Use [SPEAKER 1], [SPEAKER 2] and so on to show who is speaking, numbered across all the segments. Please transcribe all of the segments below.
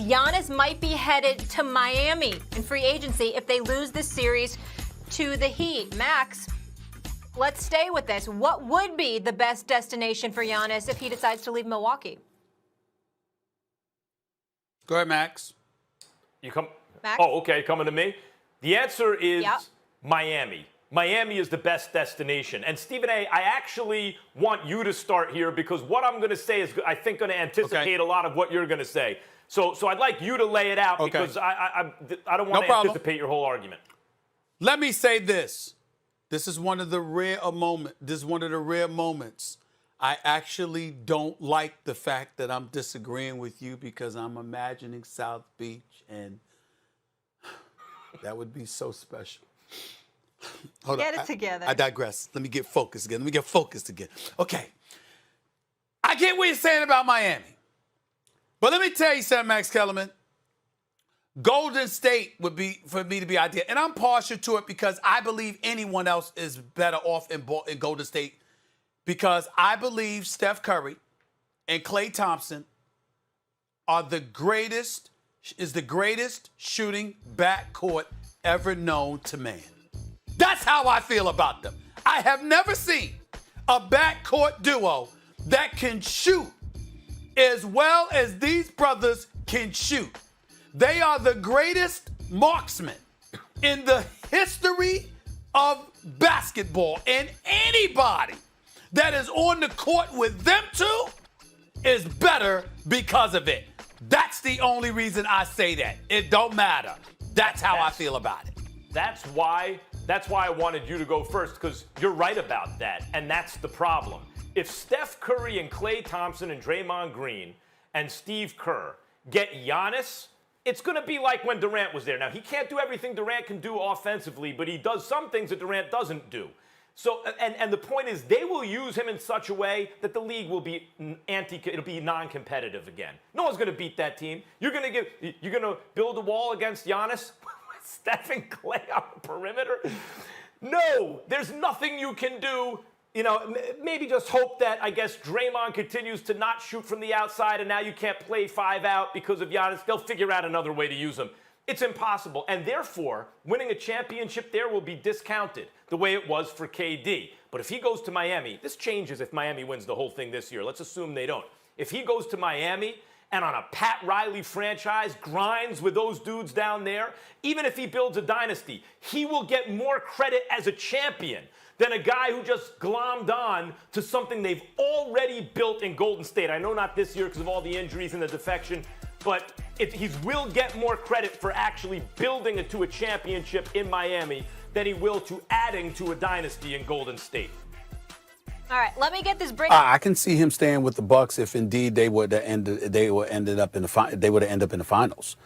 [SPEAKER 1] Giannis might be headed to Miami in free agency if they lose this series to the Heat. Max, let's stay with this. What would be the best destination for Giannis if he decides to leave Milwaukee?
[SPEAKER 2] Go ahead, Max.
[SPEAKER 1] Max?
[SPEAKER 3] Oh, okay, coming to me. The answer is Miami. Miami is the best destination. And Stephen A., I actually want you to start here because what I'm going to say is, I think, going to anticipate a lot of what you're going to say. So I'd like you to lay it out because I don't want to anticipate your whole argument.
[SPEAKER 2] Let me say this. This is one of the rare moments. I actually don't like the fact that I'm disagreeing with you because I'm imagining South Beach, and that would be so special. Hold
[SPEAKER 1] Get
[SPEAKER 2] on.
[SPEAKER 1] it together.
[SPEAKER 2] I digress. Let me get focused again. Okay. I get what you're saying about Miami. But let me tell you something, Max Kellerman. Golden State would be, for me, to be ideal. And I'm partial to it because I believe anyone else is better off in Golden State because I believe Steph Curry and Klay Thompson are the greatest shooting backcourt ever known to man. That's how I feel about them. I have never seen a backcourt duo that can shoot as well as these brothers can shoot. They are the greatest marksmen in the history of basketball. And anybody that is on the court with them two is better because of it. That's the only reason I say that. It don't matter. That's how I feel about it.
[SPEAKER 3] That's why I wanted you to go first, because you're right about that, and that's the problem. If Steph Curry and Klay Thompson and Draymond Green and Steve Kerr get Giannis, it's going to be like when Durant was there. Now, he can't do everything Durant can do offensively, but he does some things that Durant doesn't do. So, and the point is, they will use him in such a way that the league will be it'll be non-competitive again. No one's going to beat that team. You're going to build a wall against Giannis? Steph and Klay on the perimeter? No, there's nothing you can do. You know, maybe just hope that, I guess, Draymond continues to not shoot from the outside and now you can't play 5 out because of Giannis. They'll figure out another way to use him. It's impossible. And therefore, winning a championship there will be discounted the way it was for KD. But if he goes to Miami, this changes if Miami wins the whole thing this year. Let's assume they don't. If he goes to Miami and on a Pat Riley franchise grinds with those dudes down there, even if he builds a dynasty, he will get more credit as a champion than a guy who just glommed on to something they've already built in Golden State. I know not this year because of all the injuries and the defection, but he will get more credit for actually building it to a championship in Miami than he will to adding to a dynasty in Golden State.
[SPEAKER 1] All right, let me get this break.
[SPEAKER 2] I can see him staying with the Bucks if indeed they would have ended up in the finals.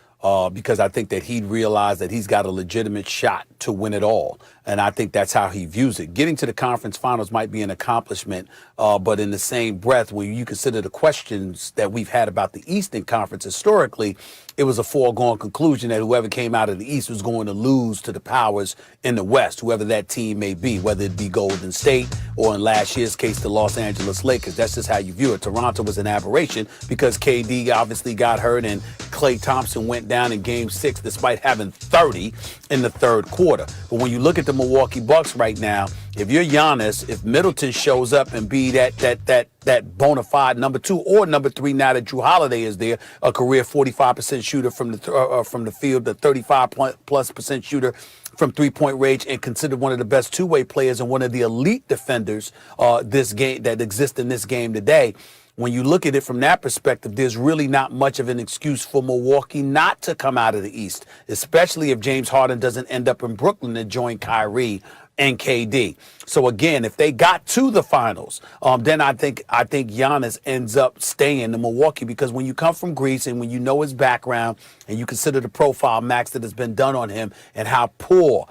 [SPEAKER 2] Because I think that he'd realize that he's got a legitimate shot to win it all. And I think that's how he views it. Getting to the conference finals might be an accomplishment, but in the same breath, when you consider the questions that we've had about the Eastern Conference historically, it was a foregone conclusion that whoever came out of the East was going to lose to the powers in the West, whoever that team may be, whether it be Golden State or in last year's case, the Los Angeles Lakers. That's just how you view it. Toronto was an aberration because KD obviously got hurt and Klay Thompson went down in Game 6 despite having 30 in the third quarter. But when you look at the Milwaukee Bucks right now, if you're Giannis, if Middleton shows up and be that bona fide number 2 or number 3 now that Drew Holiday is there, a career 45% shooter from the field, the 35+% shooter from three-point range, and considered one of the best two-way players and one of the elite defenders this game that exists in this game today. When you look at it from that perspective, there's really not much of an excuse for Milwaukee not to come out of the East, especially if James Harden doesn't end up in Brooklyn to join Kyrie and KD. So again, if they got to the finals, then I think Giannis ends up staying in Milwaukee, because when you come from Greece and when you know his background and you consider the profile, Max, that has been done on him and how poor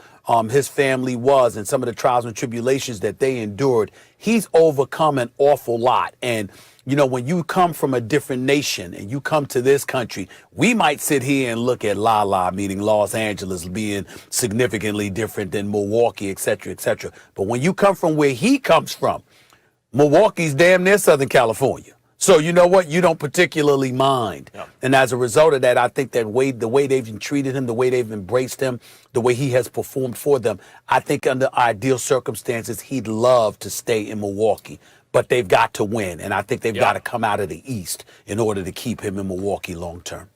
[SPEAKER 2] his family was and some of the trials and tribulations that they endured, he's overcome an awful lot. And you know, when you come from a different nation and you come to this country, we might sit here and look at meaning Los Angeles, being significantly different than Milwaukee, et cetera, et cetera. But when you come from where he comes from, Milwaukee's damn near Southern California. So you know what? You don't particularly mind.
[SPEAKER 3] No.
[SPEAKER 2] And as a result of that, I think that the way they've treated him, the way they've embraced him, the way he has performed for them, I think under ideal circumstances, he'd love to stay in Milwaukee. But they've got to win. And I think they've got to come out of the East in order to keep him in Milwaukee long term.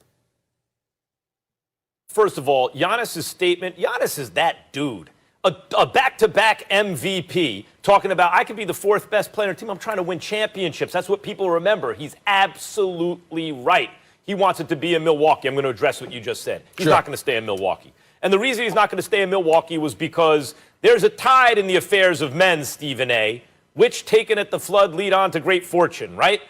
[SPEAKER 3] First of all, Giannis' statement, Giannis is that dude. A back-to-back MVP talking about, I could be the fourth best player on the team. I'm trying to win championships. That's what people remember. He's absolutely right. He wants it to be in Milwaukee. I'm going to address what you just said. He's not going to stay in Milwaukee. And the reason he's not going to stay in Milwaukee was because there's a tide in the affairs of men, Stephen A., which, taken at the flood, lead on to great fortune, right?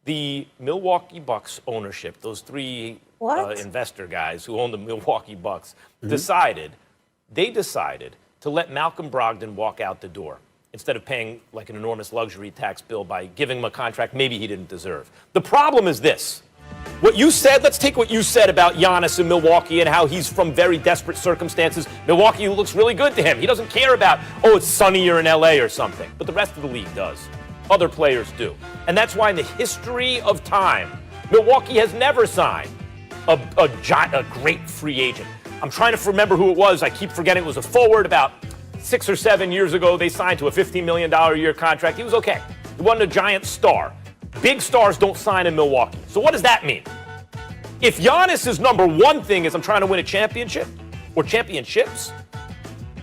[SPEAKER 3] The Milwaukee Bucks ownership, those three investor guys who own the Milwaukee Bucks, decided to let Malcolm Brogdon walk out the door instead of paying like an enormous luxury tax bill by giving him a contract maybe he didn't deserve. The problem is this. What you said, let's take what you said about Giannis in Milwaukee and how he's from very desperate circumstances. Milwaukee looks really good to him. He doesn't care about, it's sunnier in LA or something. But the rest of the league does. Other players do. And that's why in the history of time, Milwaukee has never signed a great free agent. I'm trying to remember who it was. I keep forgetting it was a forward about 6 or 7 years ago. They signed to a $15 million a year contract. He was okay. He wasn't a giant star. Big stars don't sign in Milwaukee. So what does that mean? If Giannis' number one thing is I'm trying to win a championship or championships,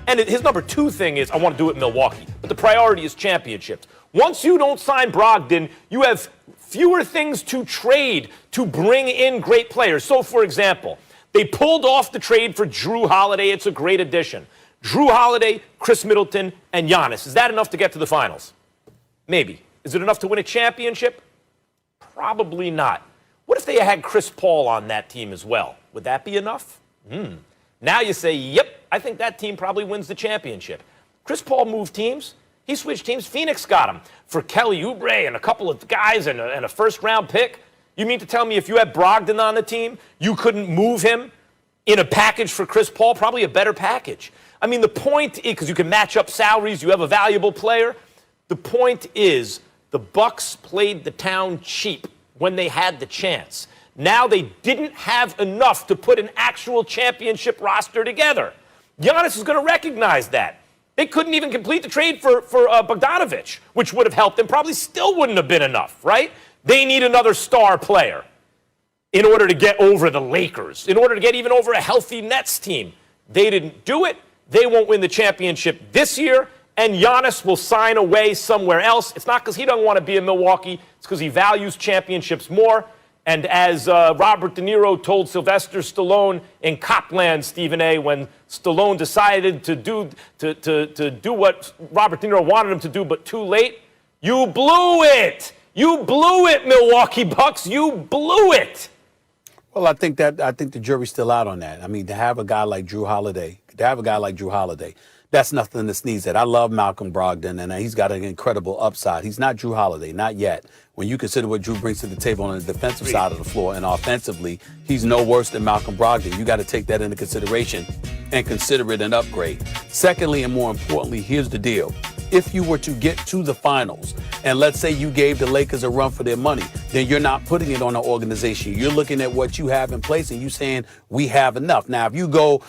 [SPEAKER 3] and his number two thing is I want to do it in Milwaukee, but the priority is championships. Once you don't sign Brogdon, you have fewer things to trade to bring in great players. So, for example, they pulled off the trade for Drew Holiday. It's a great addition. Drew Holiday, Chris Middleton, and Giannis. Is that enough to get to the finals? Maybe. Is it enough to win a championship? Probably not. What if they had Chris Paul on that team as well? Would that be enough? Now you say, yep, I think that team probably wins the championship. Chris Paul moved teams. He switched teams. Phoenix got him for Kelly Oubre and a couple of guys and a first-round pick. You mean to tell me if you had Brogdon on the team, you couldn't move him in a package for Chris Paul? Probably a better package. I mean, the point is, because you can match up salaries, you have a valuable player. The point is, the Bucks played the town cheap when they had the chance. Now they didn't have enough to put an actual championship roster together. Giannis is going to recognize that. They couldn't even complete the trade for Bogdanovich, which would have helped them. Probably still wouldn't have been enough, right? They need another star player in order to get over the Lakers, in order to get even over a healthy Nets team. They didn't do it. They won't win the championship this year, and Giannis will sign away somewhere else. It's not because he doesn't want to be in Milwaukee. It's because he values championships more. And as Robert De Niro told Sylvester Stallone in Copland, Stephen A., when Stallone decided to do what Robert De Niro wanted him to do, but too late, you blew it. You blew it, Milwaukee Bucks. You blew it.
[SPEAKER 2] Well, I think the jury's still out on that. I mean, to have a guy like Drew Holiday, that's nothing to sneeze at. I love Malcolm Brogdon, and he's got an incredible upside. He's not Drew Holiday, not yet. When you consider what Drew brings to the table on the defensive side of the floor and offensively, he's no worse than Malcolm Brogdon. You got to take that into consideration and consider it an upgrade. Secondly, and more importantly, here's the deal. If you were to get to the finals, and let's say you gave the Lakers a run for their money, then you're not putting it on the organization. You're looking at what you have in place, and you saying we have enough. Now, if you go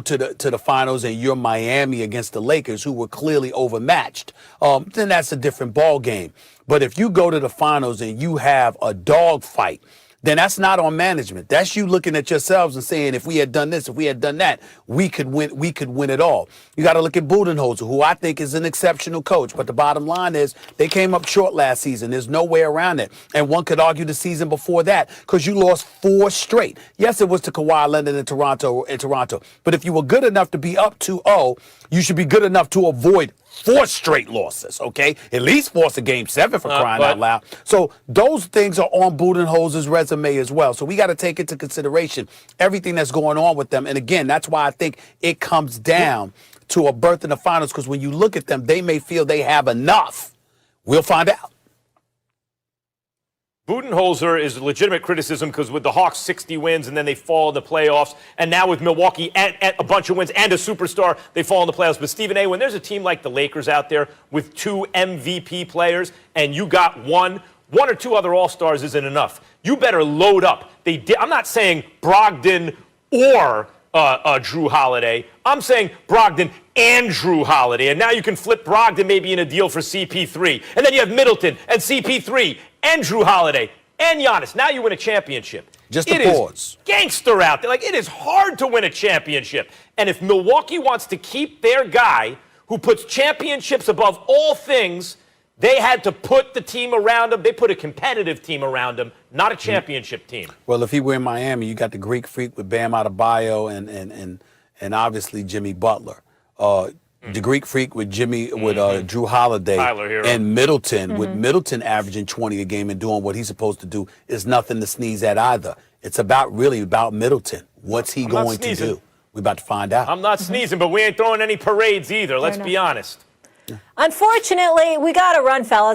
[SPEAKER 2] to the finals and you're Miami against the Lakers, who were clearly overmatched, then that's a different ball game. But if you go to the finals and you have a dogfight, then that's not on management. That's you looking at yourselves and saying, if we had done this, if we had done that, we could win it all. You got to look at Budenholzer, who I think is an exceptional coach. But the bottom line is they came up short last season. There's no way around it. And one could argue the season before that because you lost 4 straight. Yes, it was to Kawhi Leonard in Toronto. But if you were good enough to be up 2-0, you should be good enough to avoid 4 straight losses, okay? At least force a game 7 for crying out loud. So those things are on Budenholzer's resume as well. So we got to take into consideration everything that's going on with them. And again, that's why I think it comes down to a berth in the finals, because when you look at them, they may feel they have enough. We'll find out.
[SPEAKER 3] Budenholzer is legitimate criticism because with the Hawks 60 wins and then they fall in the playoffs, and now with Milwaukee at a bunch of wins and a superstar, they fall in the playoffs. But Stephen A., when there's a team like the Lakers out there with 2 MVP players and you got one one or two other All-Stars isn't enough. You better load up. I'm not saying Brogdon or Drew Holiday. I'm saying Brogdon and Drew Holiday. And now you can flip Brogdon maybe in a deal for CP3. And then you have Middleton and CP3 and Drew Holiday and Giannis. Now you win a championship.
[SPEAKER 2] Just a pause.
[SPEAKER 3] Gangster out there. Like, it is hard to win a championship. And if Milwaukee wants to keep their guy who puts championships above all things, they had to put the team around him. They put a competitive team around him, not a championship team.
[SPEAKER 2] Well, if he were in Miami, you got the Greek Freak with Bam Adebayo and obviously Jimmy Butler. The Greek Freak with Drew Holiday and Middleton, with Middleton averaging 20 a game and doing what he's supposed to do, is nothing to sneeze at either. It's really about Middleton. What's he going to do? We're about to find out.
[SPEAKER 3] I'm not sneezing, but we ain't throwing any parades either. Let's be honest.
[SPEAKER 1] Unfortunately, we got to run, fellas.